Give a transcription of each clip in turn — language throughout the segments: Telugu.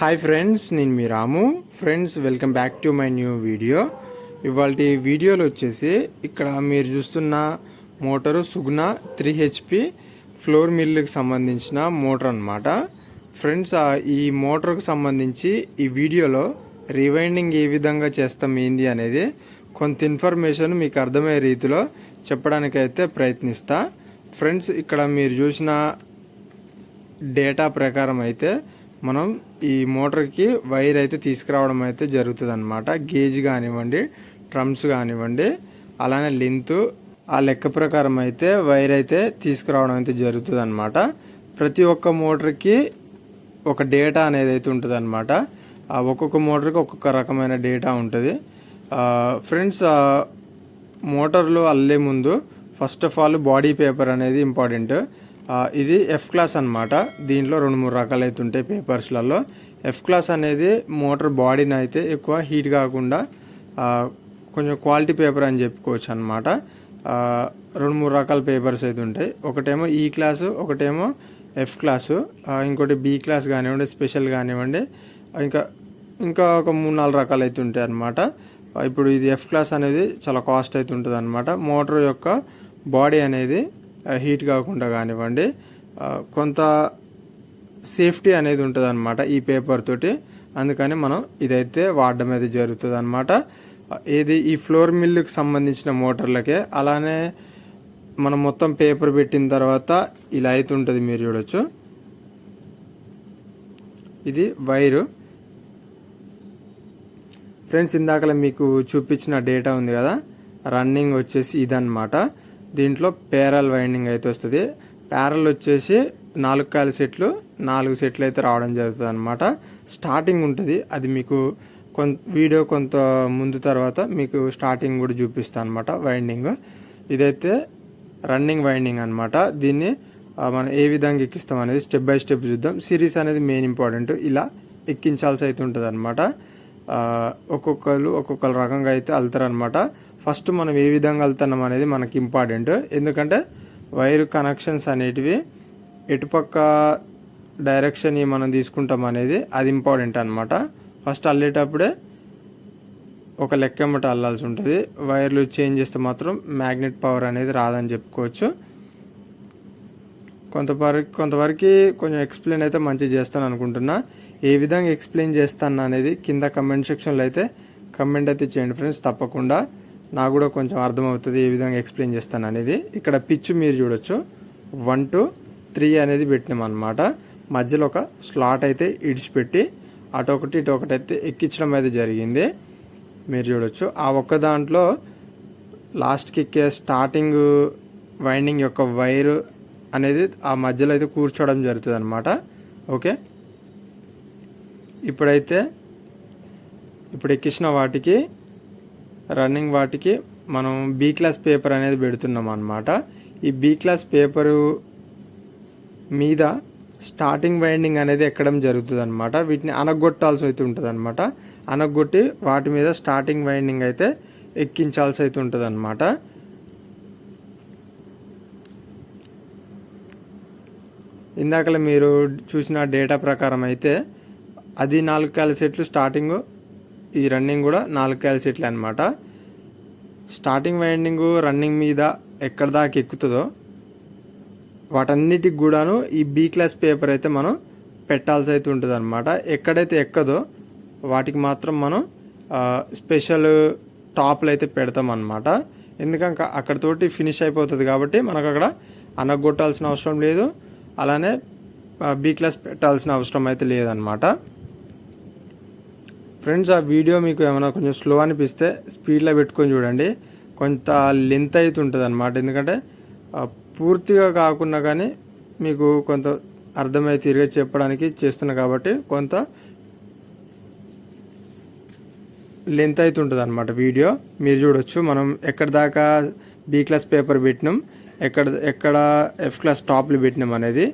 హాయ్ ఫ్రెండ్స్, నేను మీ Ramu. Friends, welcome back to my new video. ఇవాళ వీడియోలో వచ్చేసి ఇక్కడ మీరు చూస్తున్న మోటారు సుగుణ 3HP ఫ్లోర్ మిల్లుకి సంబంధించిన మోటార్ అన్నమాట. ఫ్రెండ్స్, ఈ మోటార్కి సంబంధించి ఈ వీడియోలో రివైండింగ్ ఏ విధంగా చేస్తాం ఏంది అనేది కొంత ఇన్ఫర్మేషన్ మీకు అర్థమయ్యే రీతిలో చెప్పడానికైతే ప్రయత్నిస్తా. ఫ్రెండ్స్, ఇక్కడ మీరు చూసిన డేటా ప్రకారం అయితే మనం ఈ మోటార్కి వైర్ అయితే తీసుకురావడం అయితే జరుగుతుంది అనమాట. గేజ్ కానివ్వండి, ట్రమ్స్ కానివ్వండి, అలానే లెంత్ ఆ లెక్క ప్రకారం అయితే వైర్ అయితే తీసుకురావడం అయితే జరుగుతుంది అనమాట. ప్రతి ఒక్క మోటార్కి ఒక డేటా అనేది అయితే ఉంటుంది అనమాట. ఒక్కొక్క మోటార్కి ఒక్కొక్క రకమైన డేటా ఉంటుంది. ఫ్రెండ్స్, మోటార్లు అల్లే ముందు first of all body paper అనేది ఇంపార్టెంట్. ఇది ఎఫ్ క్లాస్ అనమాట. దీంట్లో 2-3 రకాలు అయితే ఉంటాయి పేపర్స్లలో. ఎఫ్ క్లాస్ అనేది మోటార్ బాడీని అయితే ఎక్కువ హీట్ కాకుండా కొంచెం క్వాలిటీ పేపర్ అని చెప్పుకోవచ్చు అనమాట. 2-3 రకాల పేపర్స్ అయితే ఉంటాయి. ఒకటేమో ఈ క్లాసు, ఒకటేమో ఎఫ్ క్లాసు, ఇంకోటి బి క్లాస్ కానివ్వండి, స్పెషల్ కానివ్వండి, ఇంకా ఒక 3-4 రకాలు అయితే ఉంటాయి అనమాట. ఇప్పుడు ఇది ఎఫ్ క్లాస్ అనేది చాలా కాస్ట్ అయితే ఉంటుంది అనమాట. మోటార్ యొక్క బాడీ అనేది హీట్ కాకుండా కానివ్వండి, కొంత సేఫ్టీ అనేది ఉంటుంది అనమాట ఈ పేపర్ తోటి. అందుకని మనం ఇదైతే వాడడం అయితే జరుగుతుంది అనమాట. ఇది ఈ ఫ్లోర్ మిల్లుకి సంబంధించిన మోటార్లకే. అలానే మనం మొత్తం పేపర్ పెట్టిన తర్వాత ఇలా అయితే ఉంటుంది, మీరు చూడొచ్చు. ఇది వైరు. ఫ్రెండ్స్, ఇందాకలా మీకు చూపించిన డేటా ఉంది కదా, రన్నింగ్ వచ్చేసి ఇదన్నమాట. దీంట్లో పేరల్ వైండింగ్ అయితే వస్తుంది. ప్యారల్ వచ్చేసి 4 కాయల సెట్లు, 4 సెట్లు అయితే రావడం జరుగుతుంది అనమాట. స్టార్టింగ్ ఉంటుంది, అది మీకు వీడియో కొంత ముందు తర్వాత మీకు స్టార్టింగ్ కూడా చూపిస్తాను అనమాట వైండింగ్. ఇదైతే రన్నింగ్ వైండింగ్ అనమాట. దీన్ని మనం ఏ విధంగా ఎక్కిస్తాం అనేది స్టెప్ బై స్టెప్ చూద్దాం. సిరీస్ అనేది మెయిన్ ఇంపార్టెంట్. ఇలా ఎక్కించాల్సి అయితే ఉంటుంది అనమాట. ఒక్కొక్కరు రకంగా అయితే వెళ్తారు అనమాట. ఫస్ట్ మనం ఏ విధంగా వెళ్తున్నాం అనేది మనకి ఇంపార్టెంట్. ఎందుకంటే వైర్ కనెక్షన్స్ అనేటివి ఎటుపక్క డైరెక్షన్ మనం తీసుకుంటాం అనేది అది ఇంపార్టెంట్ అనమాట. ఫస్ట్ అల్లేటప్పుడే ఒక లెక్క ఎమ్మట అల్లాల్సి ఉంటుంది. వైర్లు చేంజ్ చేస్తే మాత్రం మ్యాగ్నెట్ పవర్ అనేది రాదని చెప్పుకోవచ్చు. కొంతవరకు కొంచెం ఎక్స్ప్లెయిన్ అయితే మంచిగా చేస్తాను అనుకుంటున్నా. ఏ విధంగా ఎక్స్ప్లెయిన్ చేస్తాను అనేది కింద కమెంట్ సెక్షన్లో అయితే కమెంట్ అయితే చేయండి ఫ్రెండ్స్. తప్పకుండా నాకు కూడా కొంచెం అర్థమవుతుంది ఏ విధంగా ఎక్స్ప్లెయిన్ చేస్తాను అనేది. ఇక్కడ పిచ్ మీరు చూడొచ్చు, 1 to 3 అనేది పెట్టినాం అనమాట. మధ్యలో ఒక స్లాట్ అయితే ఇడిచిపెట్టి అటొకటి ఇటొకటి అయితే ఎక్కించడం అయితే జరిగింది, మీరు చూడొచ్చు. ఆ ఒక్క దాంట్లో లాస్ట్కి ఎక్కే స్టార్టింగ్ వైండింగ్ యొక్క వైర్ అనేది ఆ మధ్యలో అయితే కూర్చోవడం జరుగుతుంది అనమాట. ఓకే, ఇప్పుడు ఎక్కించిన వాటికి రన్నింగ్ వాటికి మనం బి క్లాస్ పేపర్ అనేది పెడుతున్నాం అనమాట. ఈ బి క్లాస్ పేపరు మీద స్టార్టింగ్ వైండింగ్ అనేది ఎక్కడం జరుగుతుంది అనమాట. వీటిని అనగొట్టాల్సి అయితే ఉంటుంది అనమాట. అనగొట్టి వాటి మీద స్టార్టింగ్ వైండింగ్ అయితే ఎక్కించాల్సి అయితే ఉంటుంది అనమాట. ఇందాకలా మీరు చూసిన డేటా ప్రకారం అయితే అది 4 కాయల సెట్లు స్టార్టింగ్, ఈ రన్నింగ్ కూడా 4 కాయల సెట్లు అనమాట. స్టార్టింగ్ వైండింగ్ రన్నింగ్ మీద ఎక్కడ దాకా ఎక్కుతుందో వాటన్నిటికి కూడాను ఈ బి క్లాస్ పేపర్ అయితే మనం పెట్టాల్సి అయితే ఉంటుంది అనమాట. ఎక్కడైతే ఎక్కదో వాటికి మాత్రం మనం స్పెషల్ టాప్లు అయితే పెడతాం అనమాట. ఎందుకంటే అక్కడతోటి ఫినిష్ అయిపోతుంది కాబట్టి మనకు అక్కడ అనగొట్టాల్సిన అవసరం లేదు, అలానే బి క్లాస్ పెట్టాల్సిన అవసరం అయితే లేదనమాట. ఫ్రెండ్స్, ఆ వీడియో మీకు ఏమైనా కొంచెం స్లో అనిపిస్తే స్పీడ్లో పెట్టుకొని చూడండి. కొంత లెంత్ అయితే ఉంటుంది అనమాట. ఎందుకంటే పూర్తిగా కాకుండా కానీ మీకు కొంత అర్థమై తిరిగి చెప్పడానికి చేస్తున్నా కాబట్టి కొంత లెంత్ అయితే ఉంటుంది అనమాట వీడియో. మీరు చూడొచ్చు మనం ఎక్కడ దాకా బి క్లాస్ పేపర్ పెట్టినాం, ఎక్కడ ఎఫ్ క్లాస్ టాప్లు పెట్టినాం అనేది.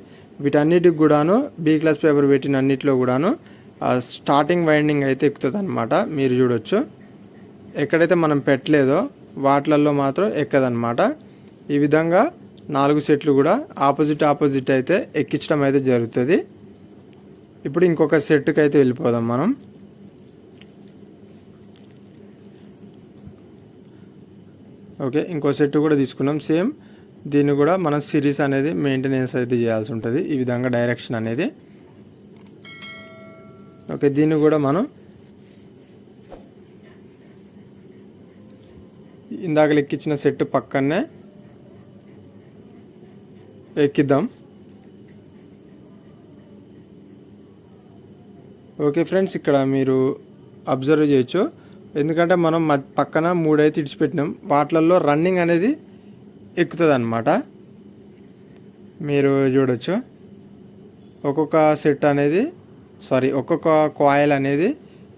వీటన్నిటికి కూడాను బి క్లాస్ పేపర్ పెట్టిన అన్నిటిలో కూడాను స్టార్టింగ్ వైండింగ్ అయితే ఎక్కుతుంది అనమాట. మీరు చూడొచ్చు, ఎక్కడైతే మనం పెట్టలేదో వాటిలలో మాత్రం ఎక్కదనమాట. ఈ విధంగా 4 సెట్లు కూడా ఆపోజిట్ అయితే ఎక్కించడం అయితే జరుగుతుంది. ఇప్పుడు ఇంకొక సెట్కి అయితే వెళ్ళిపోదాం మనం. ఓకే, ఇంకో సెట్ కూడా తీసుకున్నాం. సేమ్ దీన్ని కూడా మనం సిరీస్ అనేది మెయింటెనెన్స్ అయితే చేయాల్సి ఉంటుంది, ఈ విధంగా డైరెక్షన్ అనేది. ఓకే, దీన్ని కూడా మనం ఇందాక ఎక్కించిన సెట్ పక్కనే ఎక్కిద్దాం. ఓకే ఫ్రెండ్స్, ఇక్కడ మీరు అబ్జర్వ్ చేయొచ్చు, ఎందుకంటే మనం పక్కన 3 అయితే ఇడిచిపెట్టినాం, వాటిల్లో రన్నింగ్ అనేది ఎక్కుతుంది అన్నమాట. మీరు చూడొచ్చు ఒక్కొక్క సెట్ అనేది ఒక్కొక్క కాయిల్ అనేది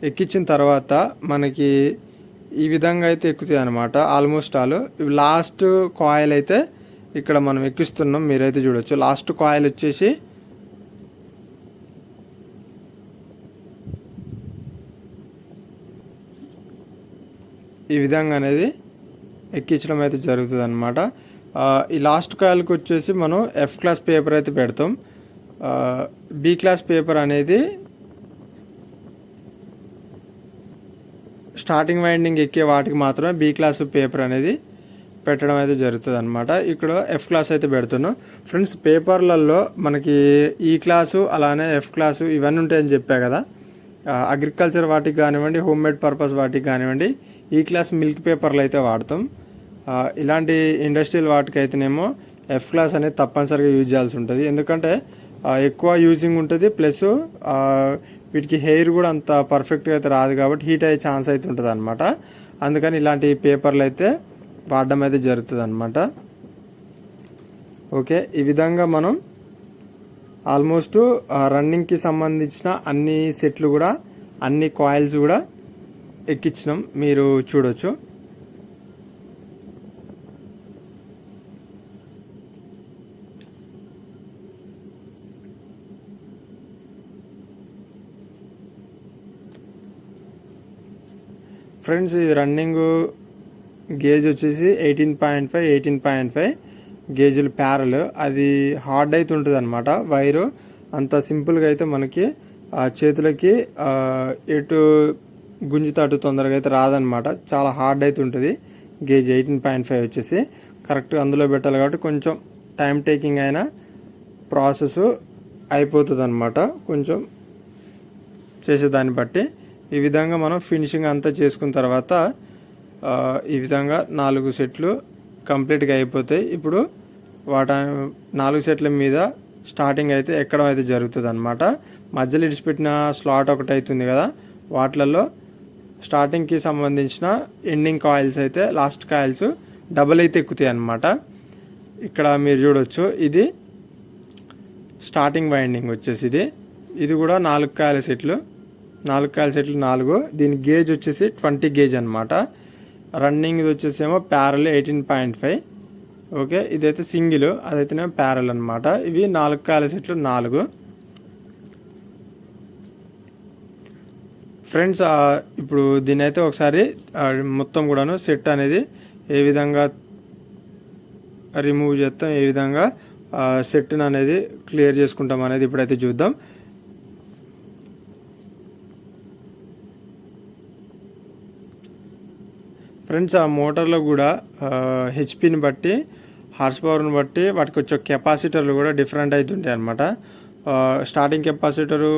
ఎక్కించిన తర్వాత మనకి ఈ విధంగా అయితే ఎక్కుతాయి అనమాట. ఆల్మోస్ట్ ఆల్ లాస్ట్ కాయిల్ అయితే ఇక్కడ మనం ఎక్కిస్తున్నాం, మీరైతే చూడొచ్చు. లాస్ట్ కాయిల్ వచ్చేసి ఈ విధంగా అనేది ఎక్కించడం అయితే జరుగుతుంది అనమాట. ఈ లాస్ట్ కాయిల్కి వచ్చేసి మనం F క్లాస్ పేపర్ అయితే పెడతాం. B క్లాస్ పేపర్ అనేది స్టార్టింగ్ వైండింగ్ ఎక్కే వాటికి మాత్రమే B క్లాస్ పేపర్ అనేది పెట్టడం అయితే జరుగుతుంది అనమాట. ఇక్కడ F క్లాస్ అయితే పెడుతున్నాం ఫ్రెండ్స్. పేపర్లలో మనకి E క్లాసు అలానే F క్లాసు ఇవన్నీ ఉంటాయని చెప్పా కదా. అగ్రికల్చర్ వాటికి కానివ్వండి, హోమ్ మేడ్ పర్పస్ వాటికి కానివ్వండి ఈ క్లాస్ మిల్క్ పేపర్లు అయితే వాడతాం. ఇలాంటి ఇండస్ట్రియల్ వాటికి అయితేనేమో F క్లాస్ అనేది తప్పనిసరిగా యూజ్ చేయాల్సి ఉంటుంది, ఎందుకంటే ఎక్కువ యూజింగ్ ఉంటుంది. ప్లస్ వీటికి హెయిర్ కూడా అంత పర్ఫెక్ట్గా అయితే రాదు కాబట్టి హీట్ అయ్యే ఛాన్స్ అయితే ఉంటుంది అనమాట. అందుకని ఇలాంటి పేపర్లు అయితే వాడడం అయితే జరుగుతుంది అనమాట. ఓకే, ఈ విధంగా మనం ఆల్మోస్ట్ రన్నింగ్కి సంబంధించిన అన్ని సెట్లు కూడా అన్ని కాయిల్స్ కూడా ఎక్కించినాం, మీరు చూడొచ్చు. ఫ్రెండ్స్, ఈ రన్నింగ్ గేజ్ వచ్చేసి 18.5 18.5 గేజులు ప్యారల్. అది హార్డ్ అయితే ఉంటుంది అనమాట. వైరు అంత సింపుల్గా అయితే మనకి చేతులకి ఎటు గుంజుతో అటు తొందరగా అయితే రాదనమాట, చాలా హార్డ్ అయితే ఉంటుంది. గేజ్ 18.5 వచ్చేసి కరెక్ట్గా అందులో పెట్టాలి కాబట్టి కొంచెం టైం టేకింగ్ అయినా ప్రాసెస్ అయిపోతుంది అనమాట, కొంచెం చేసేదాన్ని బట్టి. ఈ విధంగా మనం ఫినిషింగ్ అంతా చేసుకున్న తర్వాత ఈ విధంగా 4 సెట్లు కంప్లీట్గా అయిపోతాయి. ఇప్పుడు 4 సెట్ల మీద స్టార్టింగ్ అయితే ఎక్కడం అయితే జరుగుతుంది అనమాట. మధ్యలో ఇడిచిపెట్టిన స్లాట్ ఒకటి అవుతుంది కదా, వాటిలలో స్టార్టింగ్కి సంబంధించిన ఎండింగ్ కాయిల్స్ అయితే లాస్ట్ కాయిల్స్ డబల్ అయితే ఎక్కుతాయి అన్నమాట. ఇక్కడ మీరు చూడొచ్చు, ఇది స్టార్టింగ్ వైండింగ్ వచ్చేసి ఇది కూడా 4 కాయిల సెట్లు 4. దీని గేజ్ వచ్చేసి 20 గేజ్ అనమాట. రన్నింగ్ ఇది వచ్చేసేమో ప్యారల్ 18.5. ఓకే, ఇదైతే సింగిల్, అదైతేనేమో ప్యారల్ అనమాట. ఇవి 4 కాయిల సెట్లు 4. ఫ్రెండ్స్, ఇప్పుడు దీని అయితే ఒకసారి మొత్తం కూడాను సెట్ అనేది ఏ విధంగా రిమూవ్ చేస్తాం, ఏ విధంగా సెట్ని అనేది క్లియర్ చేసుకుంటాం అనేది ఇప్పుడైతే చూద్దాం. ఫ్రెండ్స్, ఆ మోటార్లో కూడా హెచ్పిని బట్టి హార్స్ పవర్ని బట్టి వాటికి వచ్చే కెపాసిటర్లు కూడా డిఫరెంట్ అవుతుంటాయి అనమాట. స్టార్టింగ్ కెపాసిటరు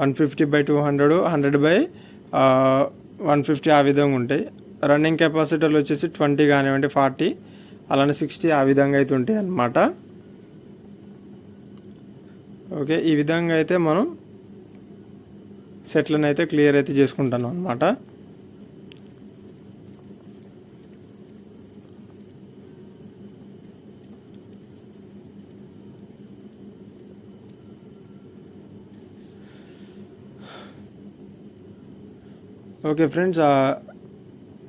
150/200, 100/150 ఆ విధంగా ఉంటాయి. రన్నింగ్ కెపాసిటర్లు వచ్చేసి 20 కానివ్వండి, 40 అలానే 60 ఆ విధంగా అయితే ఉంటాయి అన్నమాట. ఓకే, ఈ విధంగా అయితే మనం సెట్లను అయితే క్లియర్ అయితే చేసుకుంటాను అన్నమాట. ఓకే ఫ్రెండ్స్,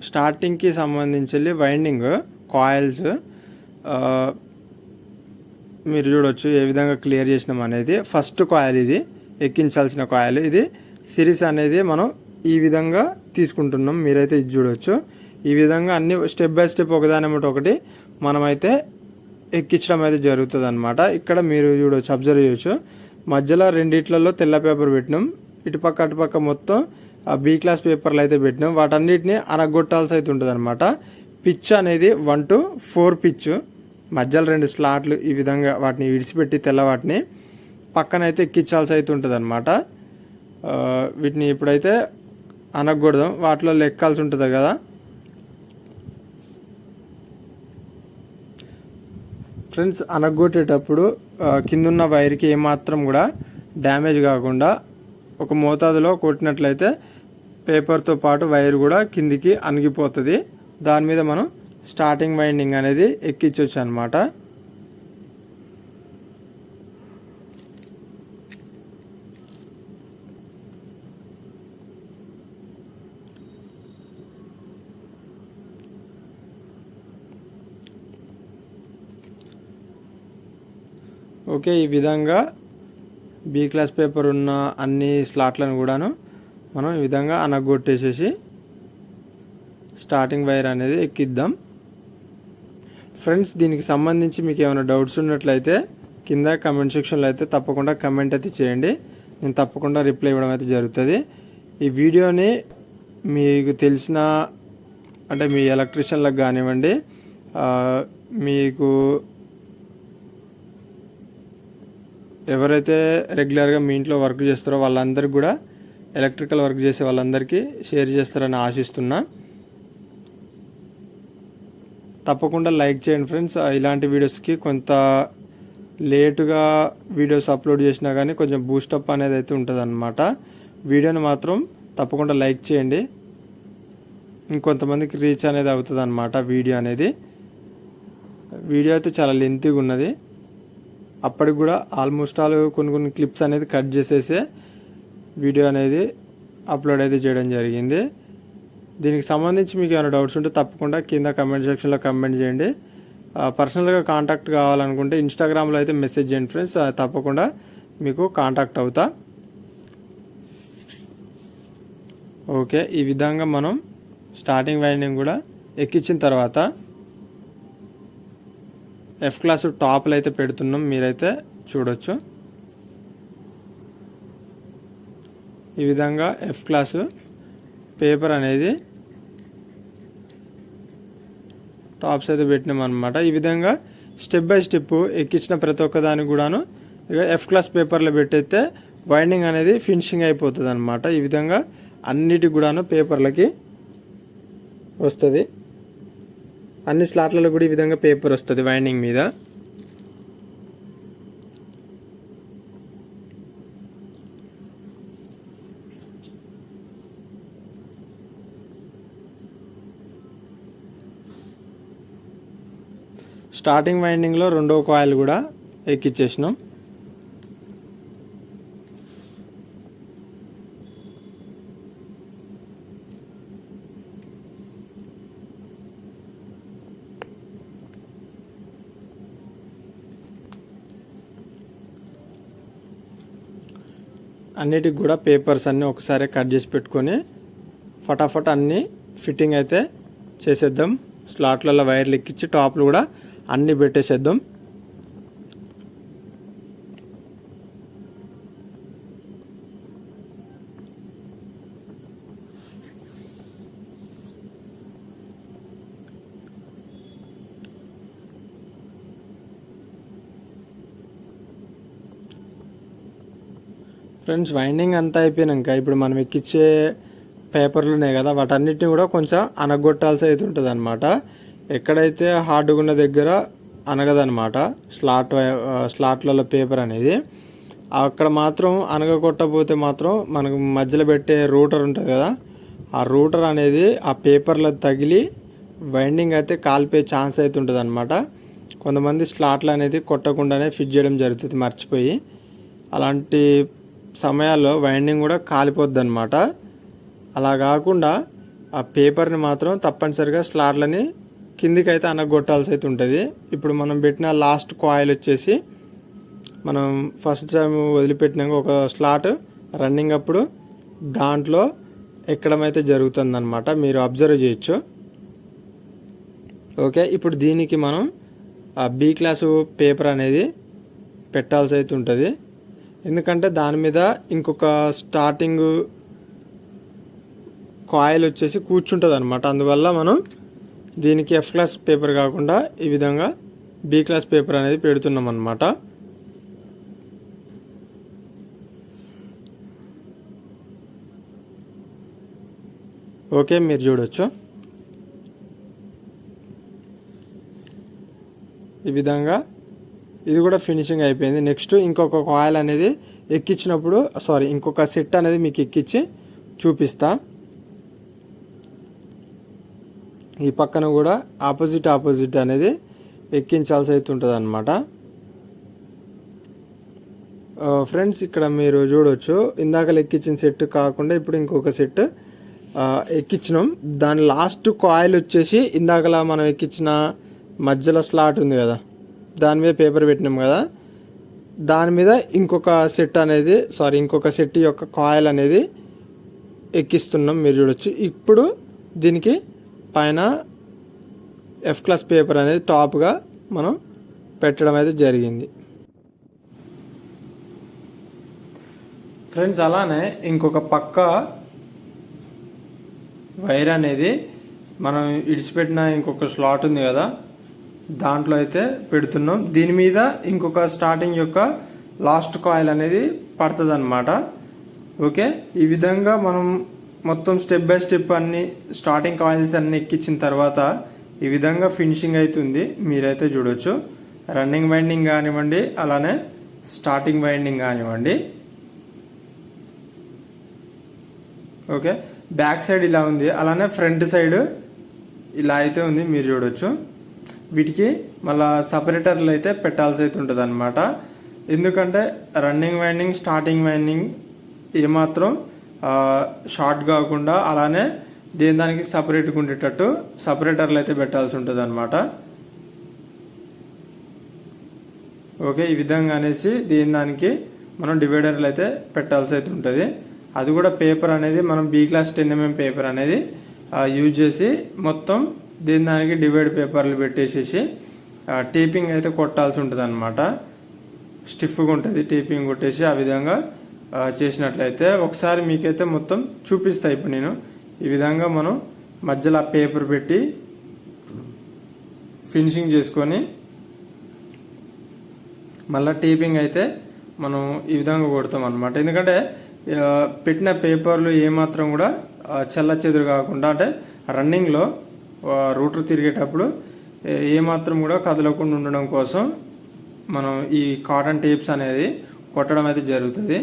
స్టార్టింగ్కి సంబంధించి వైండింగ్ కాయిల్స్ మీరు చూడొచ్చు ఏ విధంగా క్లియర్ చేసినాం అనేది. ఫస్ట్ కాయిల్ ఇది ఎక్కించాల్సిన కాయిల్, ఇది సిరీస్ అనేది మనం ఈ విధంగా తీసుకుంటున్నాం. మీరైతే ఇది చూడొచ్చు, ఈ విధంగా అన్ని స్టెప్ బై స్టెప్ ఒకదానిమట ఒకటి మనమైతే ఎక్కించడం అయితే జరుగుతుంది అనమాట. ఇక్కడ మీరు చూడొచ్చు, అబ్జర్వ్ చేయొచ్చు, మధ్యలో రెండిట్లలో తెల్ల పేపర్ పెట్టినాం, ఇటుపక్క అటుపక్క మొత్తం ఆ బి క్లాస్ పేపర్లు అయితే పెట్టినాం. వాటన్నిటిని అనగొట్టాల్సి అయితే ఉంటుంది అనమాట. పిచ్ అనేది 1 to 4 పిచ్, మధ్యలో 2 స్లాట్లు ఈ విధంగా వాటిని విడిచిపెట్టి తెల్ల వాటిని పక్కనైతే ఎక్కించాల్సి అయితే ఉంటుంది అనమాట. వీటిని ఇప్పుడైతే అనగొడదాం, వాటిలో ఎక్కాల్సి ఉంటుంది కదా. ఫ్రెండ్స్, అనగొట్టేటప్పుడు కిందున్న వైర్కి ఏమాత్రం కూడా డ్యామేజ్ కాకుండా ఒక మోతాదులో కొట్టినట్లయితే పేపర్తో పాటు వైర్ కూడా కిందికి అణిగిపోతుంది. దాని మీద మనం స్టార్టింగ్ వైండింగ్ అనేది ఎక్కించవచ్చు అనమాట. ఓకే, ఈ విధంగా బి క్లాస్ పేపర్ ఉన్న అన్ని స్లాట్లను కూడాను మనం ఈ విధంగా అనగొట్టేసేసి స్టార్టింగ్ వైర్ అనేది ఎక్కిద్దాం. ఫ్రెండ్స్, దీనికి సంబంధించి మీకు ఏమైనా డౌట్స్ ఉన్నట్లయితే కింద కమెంట్ సెక్షన్లో అయితే తప్పకుండా కమెంట్ అయితే చేయండి, నేను తప్పకుండా రిప్లై ఇవ్వడం అయితే జరుగుతుంది. ఈ వీడియోని మీకు తెలిసిన అంటే మీ ఎలక్ట్రీషియన్లకు కానివ్వండి, మీకు ఎవరైతే రెగ్యులర్గా మీ ఇంట్లో వర్క్ చేస్తారో వాళ్ళందరికీ కూడా, ఎలక్ట్రికల్ వర్క్ చేసే వాళ్ళందరికీ షేర్ చేస్తారని ఆశిస్తున్నా. తప్పకుండా లైక్ చేయండి ఫ్రెండ్స్. ఇలాంటి వీడియోస్కి కొంత లేటుగా వీడియోస్ అప్లోడ్ చేసినా కానీ కొంచెం బూస్టప్ అనేది అయితే ఉంటుంది అన్నమాట. వీడియోని మాత్రం తప్పకుండా లైక్ చేయండి, ఇంకొంతమందికి రీచ్ అనేది అవుతుంది అన్నమాట. వీడియో అయితే చాలా లెంతీగా ఉన్నది. అప్పటికి కూడా ఆల్మోస్ట్ ఆల్ కొన్ని క్లిప్స్ అనేది కట్ చేసేసే వీడియో అనేది అప్లోడ్ అయితే చేయడం జరిగింది. దీనికి సంబంధించి మీకు ఏమైనా డౌట్స్ ఉంటే తప్పకుండా కింద కమెంట్ సెక్షన్లో కమెంట్ చేయండి. పర్సనల్గా కాంటాక్ట్ కావాలనుకుంటే ఇన్స్టాగ్రామ్లో అయితే మెసేజ్ చేయండి ఫ్రెండ్స్, తప్పకుండా మీకు కాంటాక్ట్ అవుతా. ఓకే, ఈ విధంగా మనం స్టార్టింగ్ వైండింగ్ కూడా ఎక్కించిన తర్వాత ఎఫ్ క్లాస్ టాప్లు అయితే పెడుతున్నాం, మీరైతే చూడొచ్చు. ఈ విధంగా ఎఫ్ క్లాస్ పేపర్ అనేది టాప్స్ అయితే పెట్టినాం అనమాట. ఈ విధంగా స్టెప్ బై స్టెప్ ఎక్కించిన ప్రతి ఒక్క దానికి కూడాను ఇక ఎఫ్ క్లాస్ పేపర్లో పెట్టయితే వైండింగ్ అనేది ఫినిషింగ్ అయిపోతుంది అనమాట. ఈ విధంగా అన్నిటికి కూడాను పేపర్లకి వస్తుంది, అన్ని స్లాట్లలో కూడా ఈ విధంగా పేపర్ వస్తుంది వైండింగ్ మీద. స్టార్టింగ్ వైండింగ్లో రెండో కాయిల్ కూడా ఎక్కించేసినాం. అన్నిటికి కూడా పేపర్స్ అన్నీ ఒకసారి కట్ చేసి పెట్టుకొని ఫటాఫట్ అన్నీ ఫిట్టింగ్ అయితే చేసేద్దాం. స్లాట్లలో వైర్లు ఎక్కించి టాప్లు కూడా అన్నీ పెట్టేసేద్దాం. ఫ్రెండ్స్, వైండింగ్ అంతా అయిపోయాక ఇప్పుడు మనం ఎక్కించే పేపర్లు ఉన్నాయి కదా, వాటన్నిటిని కూడా కొంచెం అనగొట్టాల్సి అయితే ఉంటుంది అనమాట. ఎక్కడైతే హార్డ్గా ఉన్న దగ్గర అనగదనమాట స్లాట్లలో పేపర్ అనేది, అక్కడ మాత్రం అనగొట్టకపోతే మాత్రం మనకు మధ్యలో పెట్టే రూటర్ ఉంటుంది కదా, ఆ రూటర్ అనేది ఆ పేపర్లో తగిలి వైండింగ్ అయితే కాలిపోయే ఛాన్స్ అయితే ఉంటుంది అనమాట. కొంతమంది స్లాట్లు అనేది కొట్టకుండానే ఫిట్ చేయడం జరుగుతుంది మర్చిపోయి. అలాంటి సమయాల్లో వైండింగ్ కూడా కాలిపోద్ది అనమాట. అలా కాకుండా ఆ పేపర్ని మాత్రం తప్పనిసరిగా స్లాట్లని కిందికి అయితే అనగొట్టాల్సి అయితే ఉంటుంది. ఇప్పుడు మనం పెట్టిన లాస్ట్ కాయిల్ వచ్చేసి మనం ఫస్ట్ టైం వదిలిపెట్టినాక ఒక స్లాట్ రన్నింగ్ అప్పుడు దాంట్లో ఎక్కడం అయితే జరుగుతుంది అనమాట, మీరు అబ్జర్వ్ చేయొచ్చు. ఓకే, ఇప్పుడు దీనికి మనం ఆ బి క్లాసు పేపర్ అనేది పెట్టాల్సి అయితే ఉంటుంది. ఎందుకంటే దాని మీద ఇంకొక స్టార్టింగ్ కాయిల్ వచ్చేసి కూర్చుంటుంది అనమాట. అందువల్ల మనం దీనికి ఎఫ్ క్లాస్ పేపర్ కాకుండా ఈ విధంగా బి క్లాస్ పేపర్ అనేది పెడుతున్నాం అన్నమాట. ఓకే, మీరు చూడొచ్చు ఈ విధంగా. ఇది కూడా ఫినిషింగ్ అయిపోయింది. నెక్స్ట్ ఇంకొక కాయిల్ అనేది ఎక్కించినప్పుడు ఇంకొక సెట్ అనేది మీకు ఎక్కించి చూపిస్తా. ఈ పక్కన కూడా ఆపోజిట్ అనేది ఎక్కించాల్సి అవుతుంటుంది అనమాట. ఫ్రెండ్స్, ఇక్కడ మీరు చూడొచ్చు ఇందాక ఎక్కించిన సెట్ కాకుండా ఇప్పుడు ఇంకొక సెట్ ఎక్కించినాం. దాని లాస్ట్ కాయిల్ వచ్చేసి ఇందాకలా మనం ఎక్కించిన మధ్యలో స్లాట్ ఉంది కదా, దాని మీద పేపర్ పెట్టినాం కదా, దాని మీద ఇంకొక సెట్ యొక్క కాయిల్ అనేది ఎక్కిస్తున్నాం. మీరు చూడొచ్చు. ఇప్పుడు దీనికి పైన ఎఫ్ క్లాస్ పేపర్ అనేది టాప్గా మనం పెట్టడం అయితే జరిగింది. ఫ్రెండ్స్, అలానే ఇంకొక పక్క వైర్ అనేది మనం ఇడిచిపెట్టిన ఇంకొక స్లాట్ ఉంది కదా, దాంట్లో అయితే పెడుతున్నాం. దీని మీద ఇంకొక స్టార్టింగ్ యొక్క లాస్ట్ కాయిల్ అనేది పడుతుంది అనమాట. ఓకే, ఈ విధంగా మనం మొత్తం స్టెప్ బై స్టెప్ అన్ని స్టార్టింగ్ కాయిల్స్ అన్ని ఎక్కించిన తర్వాత ఈ విధంగా ఫినిషింగ్ అవుతుంది. మీరైతే చూడొచ్చు. రన్నింగ్ వైండింగ్ కానివ్వండి, అలానే స్టార్టింగ్ వైండింగ్ కానివ్వండి. ఓకే, బ్యాక్ సైడ్ ఇలా ఉంది, అలానే ఫ్రంట్ సైడ్ ఇలా అయితే ఉంది. మీరు చూడొచ్చు. వీటికి మళ్ళీ సపరేటర్లు అయితే పెట్టాల్సి అయితే ఉంటుంది అనమాట. ఎందుకంటే రన్నింగ్ వైండింగ్, స్టార్టింగ్ వైండింగ్ ఏమాత్రం షార్ట్ కాకుండా అలానే దానికి సపరేట్గా ఉండేటట్టు సపరేటర్లు అయితే పెట్టాల్సి ఉంటుంది అనమాట. ఓకే, ఈ విధంగా అనేసి దానికి మనం డివైడర్లు అయితే పెట్టాల్సి అయితే ఉంటుంది. అది కూడా పేపర్ అనేది మనం బి క్లాస్ 10mm పేపర్ అనేది యూజ్ చేసి మొత్తం దానికి డివైడ్ పేపర్లు పెట్టేసేసి టేపింగ్ అయితే కొట్టాల్సి ఉంటుంది అనమాట. స్టిఫ్గా ఉంటుంది, టేపింగ్ కొట్టేసి ఆ విధంగా చేసినట్లయితే ఒకసారి మీకైతే మొత్తం చూపిస్తా. ఇప్పుడు నేను ఈ విధంగా మనం మధ్యలో పేపర్ పెట్టి ఫినిషింగ్ చేసుకొని మళ్ళీ టేపింగ్ అయితే మనం ఈ విధంగా కొడతాం అనమాట. ఎందుకంటే పెట్టిన పేపర్లు ఏమాత్రం కూడా చెల్ల చెదురు కాకుండా, అంటే రన్నింగ్లో రూటర్ తిరిగేటప్పుడు ఏమాత్రం కూడా కదలకుండా ఉండడం కోసం మనం ఈ కాటన్ టేప్స్ అనేది కొట్టడం అయితే జరుగుతుంది.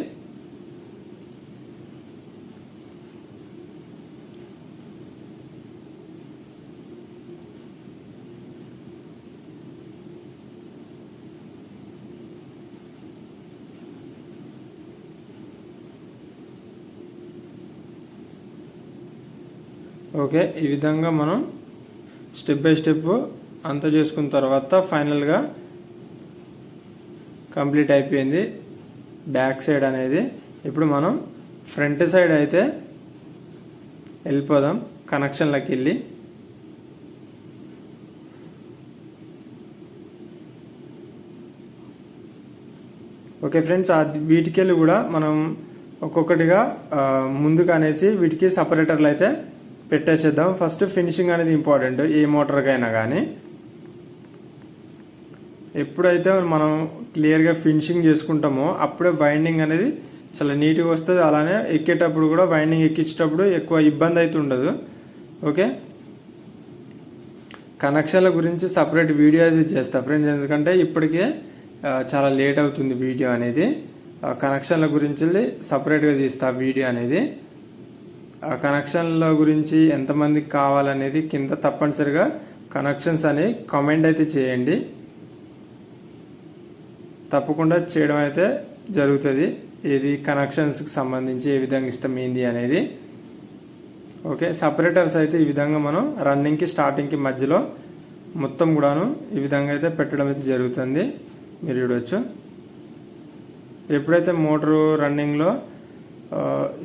ఓకే, ఈ విధంగా మనం స్టెప్ బై స్టెప్ అంతా చేసుకున్న తర్వాత ఫైనల్గా కంప్లీట్ అయిపోయింది బ్యాక్ సైడ్ అనేది. ఇప్పుడు మనం ఫ్రంట్ సైడ్ అయితే వెళ్ళిపోదాం కనెక్షన్లోకి వెళ్ళి. ఓకే ఫ్రెండ్స్, వీటికెళ్ళి కూడా మనం ఒక్కొక్కటిగా ముందుకు అనేసి వీటికి సపరేటర్లు అయితే పెట్టేసేద్దాం. ఫస్ట్ ఫినిషింగ్ అనేది ఇంపార్టెంట్ ఏ మోటార్కైనా కానీ. ఎప్పుడైతే మనం క్లియర్గా ఫినిషింగ్ చేసుకుంటామో అప్పుడే వైండింగ్ అనేది చాలా నీట్గా వస్తుంది. అలానే ఎక్కేటప్పుడు కూడా వైండింగ్ ఎక్కించేటప్పుడు ఎక్కువ ఇబ్బంది అయితే ఉండదు. ఓకే, కనెక్షన్ల గురించి సపరేట్ వీడియో అయితే చేస్తా ఫ్రెండ్స్, ఎందుకంటే ఇప్పటికే చాలా లేట్ అవుతుంది వీడియో అనేది. కనెక్షన్ల గురించి సపరేట్గా తీస్తా వీడియో అనేది. కనెక్షన్ల గురించి ఎంతమందికి కావాలనేది కింద తప్పనిసరిగా కనెక్షన్స్ అని కామెంట్ అయితే చేయండి. తప్పకుండా చేయడం అయితే జరుగుతుంది. ఏది కనెక్షన్స్కి సంబంధించి ఏ విధంగా ఇస్తాం ఏంది అనేది. ఓకే, సపరేటర్స్ అయితే ఈ విధంగా మనం రన్నింగ్కి స్టార్టింగ్కి మధ్యలో మొత్తం కూడాను ఈ విధంగా అయితే పెట్టడం అయితే జరుగుతుంది. మీరు చూడవచ్చు. ఎప్పుడైతే మోటారు రన్నింగ్లో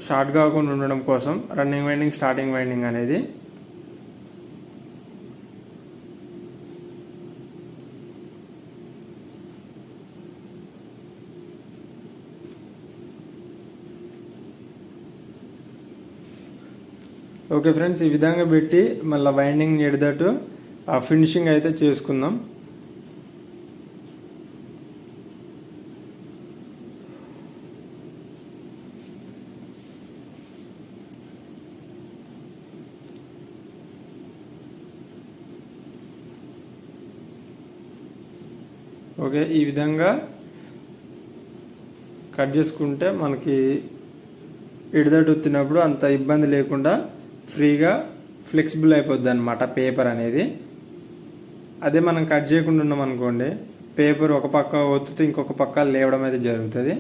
షార్ట్ కాకుండా ఉండడం కోసం రన్నింగ్ వైండింగ్, స్టార్టింగ్ వైండింగ్ అనేది ఓకే ఫ్రెండ్స్, ఈ విధంగా పెట్టి మళ్ళీ వైండింగ్ ఎడదట్టు ఫినిషింగ్ అయితే చేసుకుందాం. ఓకే, ఈ విధంగా కట్ చేసుకుంటే మనకి ఎడదట్టు వచ్చినప్పుడు అంత ఇబ్బంది లేకుండా ఫ్రీగా ఫ్లెక్సిబుల్ అయిపోద్ది అనమాట పేపర్ అనేది. అదే మనం కట్ చేయకుండా ఉన్నాం అనుకోండి, పేపర్ ఒక పక్క ఒత్తితే ఇంకొక పక్క లేవడం అయితే జరుగుతుంది.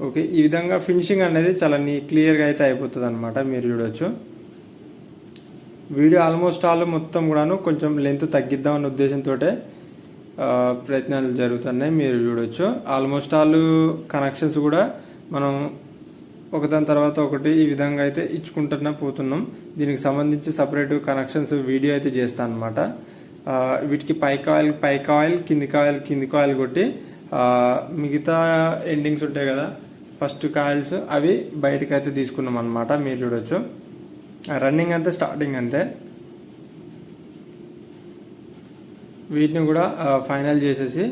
ఓకే, ఈ విధంగా ఫినిషింగ్ అనేది చాలా క్లియర్గా అయితే అయిపోతుంది అనమాట. మీరు చూడవచ్చు వీడియో ఆల్మోస్ట్ ఆల్ మొత్తం కూడాను కొంచెం లెంత్ తగ్గిద్దామనే ఉద్దేశంతో ప్రయత్నాలు జరుగుతున్నాయి. మీరు చూడవచ్చు ఆల్మోస్ట్ ఆల్ కనెక్షన్స్ కూడా మనం ఒకదాని తర్వాత ఒకటి ఈ విధంగా అయితే ఇచ్చుకుంటున్నా పోతున్నాం. దీనికి సంబంధించి సపరేట్ కనెక్షన్స్ వీడియో అయితే చేస్తాను అనమాట. వీటికి పై కాయిల్ కింది కాయిల్ కొట్టి మిగతా ఎండింగ్స్ ఉంటాయి కదా ఫస్ట్ కాయిల్స్, అవి బయటకు అయితే తీసుకున్నాం అనమాట. మీరు చూడవచ్చు రన్నింగ్ అంతే, స్టార్టింగ్ అంతే. వీటిని కూడా ఫైనల్ చేసేసి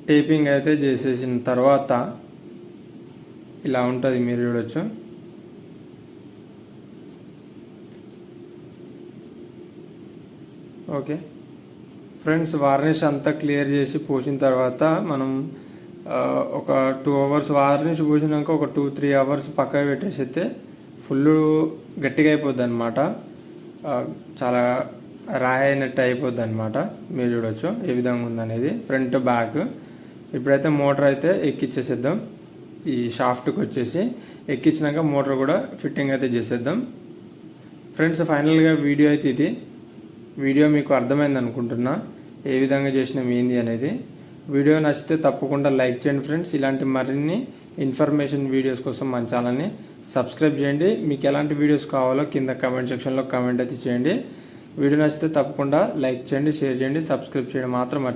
టేపింగ్ అయితే చేసేసిన తర్వాత ఇలా ఉంటుంది. మీరు చూడవచ్చు ఓకే ఫ్రెండ్స్, వార్నిష్ అంతా క్లియర్ చేసి పోసిన తర్వాత మనం ఒక 2 అవర్స్ వార్నిష్ పోసినాక ఒక 2-3 అవర్స్ పక్కకు పెట్టేసితే ఫుల్ గట్టిగా అయిపోద్ది అనమాట. చాలా రాయి అయినట్టు అయిపోద్ది అనమాట. మీరు చూడవచ్చు ఏ విధంగా ఉందనేది ఫ్రంట్ బ్యాక్. ఇప్పుడైతే మోటార్ అయితే ఎక్కిచ్చేసేద్దాం. ఈ షాఫ్ట్కి వచ్చేసి ఎక్కించినాక మోటార్ కూడా ఫిట్టింగ్ అయితే చేసేద్దాం. ఫ్రెండ్స్, ఫైనల్గా వీడియో అయితే ఇది. వీడియో మీకు అర్థమైంది అనుకుంటున్నా ఏ విధంగా చేసినాం ఏంది అనేది. వీడియో నచ్చితే తప్పకుండా లైక్ చేయండి ఫ్రెండ్స్. ఇలాంటి మరిన్ని ఇన్ఫర్మేషన్ వీడియోస్ కోసం మన ఛానల్ని సబ్స్క్రైబ్ చేయండి. మీకు ఎలాంటి వీడియోస్ కావాలో కింద కామెంట్ సెక్షన్లో కామెంట్ అయితే చేయండి. వీడియో నచ్చితే తప్పకుండా లైక్ చేయండి, షేర్ చేయండి, సబ్స్క్రైబ్ చేయడం మాత్రం మర్చిపోండి.